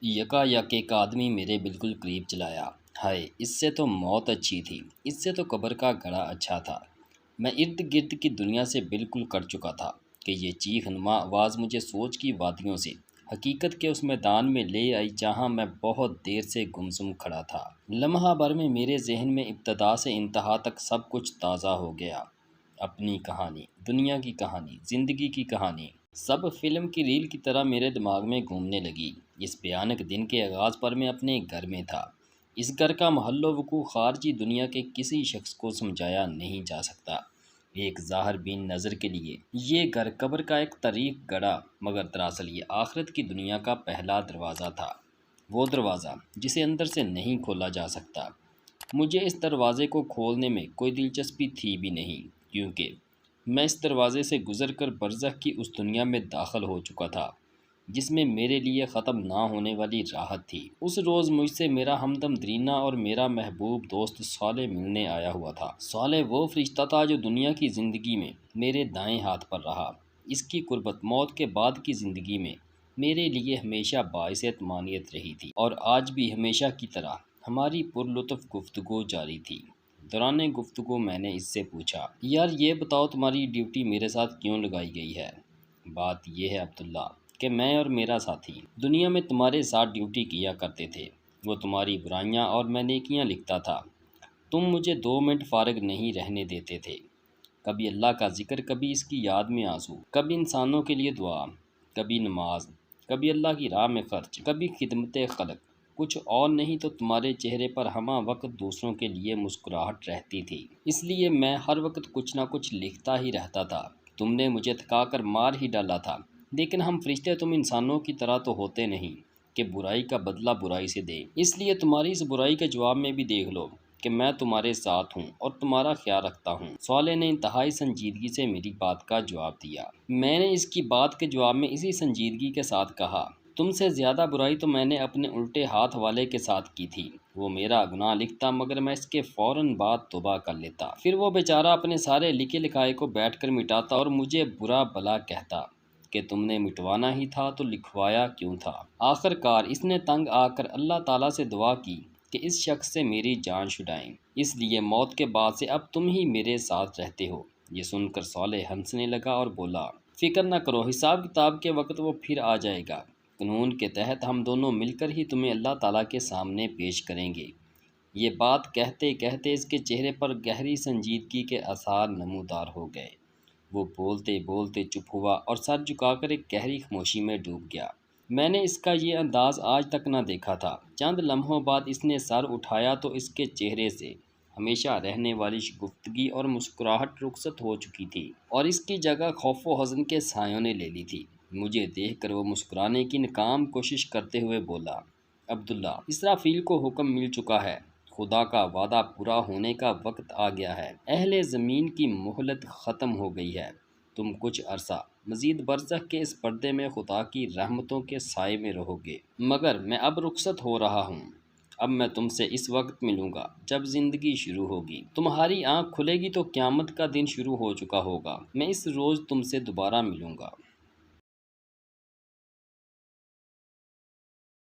یکا یک ایک آدمی میرے بالکل قریب چلایا۔ ہائے، اس سے تو موت اچھی تھی، اس سے تو قبر کا گڑھا اچھا تھا۔ میں ارد گرد کی دنیا سے بالکل کٹ چکا تھا کہ یہ چیخ نما آواز مجھے سوچ کی وادیوں سے حقیقت کے اس میدان میں لے آئی جہاں میں بہت دیر سے گمسم کھڑا تھا۔ لمحہ بھر میں میرے ذہن میں ابتدا سے انتہا تک سب کچھ تازہ ہو گیا۔ اپنی کہانی، دنیا کی کہانی، زندگی کی کہانی، سب فلم کی ریل کی طرح میرے دماغ میں گھومنے لگی۔ اس بھیانک دن کے آغاز پر میں اپنے گھر میں تھا۔ اس گھر کا محل و وقوع خارجی دنیا کے کسی شخص کو سمجھایا نہیں جا سکتا۔ ایک ظاہر بین نظر کے لیے یہ گھر قبر کا ایک طریق گڑا، مگر دراصل یہ آخرت کی دنیا کا پہلا دروازہ تھا۔ وہ دروازہ جسے اندر سے نہیں کھولا جا سکتا۔ مجھے اس دروازے کو کھولنے میں کوئی دلچسپی تھی بھی نہیں، کیونکہ میں اس دروازے سے گزر کر برزخ کی اس دنیا میں داخل ہو چکا تھا جس میں میرے لیے ختم نہ ہونے والی راحت تھی۔ اس روز مجھ سے میرا ہمدم درینا اور میرا محبوب دوست صالح ملنے آیا ہوا تھا۔ صالح وہ فرشتہ تھا جو دنیا کی زندگی میں میرے دائیں ہاتھ پر رہا۔ اس کی قربت موت کے بعد کی زندگی میں میرے لیے ہمیشہ باعث اطمینانیت رہی تھی، اور آج بھی ہمیشہ کی طرح ہماری پرلطف گفتگو جاری تھی۔ دوران گفتگو میں نے اس سے پوچھا، یار یہ بتاؤ تمہاری ڈیوٹی میرے ساتھ کیوں لگائی گئی ہے؟ بات یہ ہے عبداللہ کہ میں اور میرا ساتھی دنیا میں تمہارے ساتھ ڈیوٹی کیا کرتے تھے۔ وہ تمہاری برائیاں اور میں نیکیاں لکھتا تھا۔ تم مجھے 2 منٹ فارغ نہیں رہنے دیتے تھے۔ کبھی اللہ کا ذکر، کبھی اس کی یاد میں آنسو، کبھی انسانوں کے لیے دعا، کبھی نماز، کبھی اللہ کی راہ میں خرچ، کبھی خدمت خلق۔ کچھ اور نہیں تو تمہارے چہرے پر ہمہ وقت دوسروں کے لیے مسکراہٹ رہتی تھی۔ اس لیے میں ہر وقت کچھ نہ کچھ لکھتا ہی رہتا تھا۔ تم نے مجھے تھکا کر مار ہی ڈالا تھا، لیکن ہم فرشتے تم انسانوں کی طرح تو ہوتے نہیں کہ برائی کا بدلہ برائی سے دیں۔ اس لیے تمہاری اس برائی کے جواب میں بھی دیکھ لو کہ میں تمہارے ساتھ ہوں اور تمہارا خیال رکھتا ہوں۔ صالح نے انتہائی سنجیدگی سے میری بات کا جواب دیا۔ میں نے اس کی بات کے جواب میں اسی سنجیدگی کے ساتھ کہا، تم سے زیادہ برائی تو میں نے اپنے الٹے ہاتھ والے کے ساتھ کی تھی۔ وہ میرا گناہ لکھتا، مگر میں اس کے فوراً بعد توبہ کر لیتا۔ پھر وہ بیچارہ اپنے سارے لکھے لکھائے کو بیٹھ کر مٹاتا اور مجھے برا بھلا کہتا کہ تم نے مٹوانا ہی تھا تو لکھوایا کیوں تھا۔ آخر کار اس نے تنگ آ کر اللہ تعالیٰ سے دعا کی کہ اس شخص سے میری جان چھڑائیں، اس لیے موت کے بعد سے اب تم ہی میرے ساتھ رہتے ہو۔ یہ سن کر صالح ہنسنے لگا اور بولا، فکر نہ کرو، حساب کتاب کے وقت وہ پھر آ جائے گا۔ قانون کے تحت ہم دونوں مل کر ہی تمہیں اللہ تعالیٰ کے سامنے پیش کریں گے۔ یہ بات کہتے کہتے اس کے چہرے پر گہری سنجیدگی کے آثار نمودار ہو گئے۔ وہ بولتے بولتے چپ ہوا اور سر جھکا کر ایک گہری خاموشی میں ڈوب گیا۔ میں نے اس کا یہ انداز آج تک نہ دیکھا تھا۔ چند لمحوں بعد اس نے سر اٹھایا تو اس کے چہرے سے ہمیشہ رہنے والی شگفتگی اور مسکراہٹ رخصت ہو چکی تھی، اور اس کی جگہ خوف و حزن کے سایوں نے لے لی تھی۔ مجھے دیکھ کر وہ مسکرانے کی ناکام کوشش کرتے ہوئے بولا، عبداللہ، اسرافیل کو حکم مل چکا ہے، خدا کا وعدہ پورا ہونے کا وقت آ گیا ہے، اہل زمین کی مہلت ختم ہو گئی ہے، تم کچھ عرصہ مزید برزخ کے اس پردے میں خدا کی رحمتوں کے سائے میں رہو گے، مگر میں اب رخصت ہو رہا ہوں۔ اب میں تم سے اس وقت ملوں گا جب زندگی شروع ہوگی۔ تمہاری آنکھ کھلے گی تو قیامت کا دن شروع ہو چکا ہوگا۔ میں اس روز تم سے دوبارہ ملوں گا۔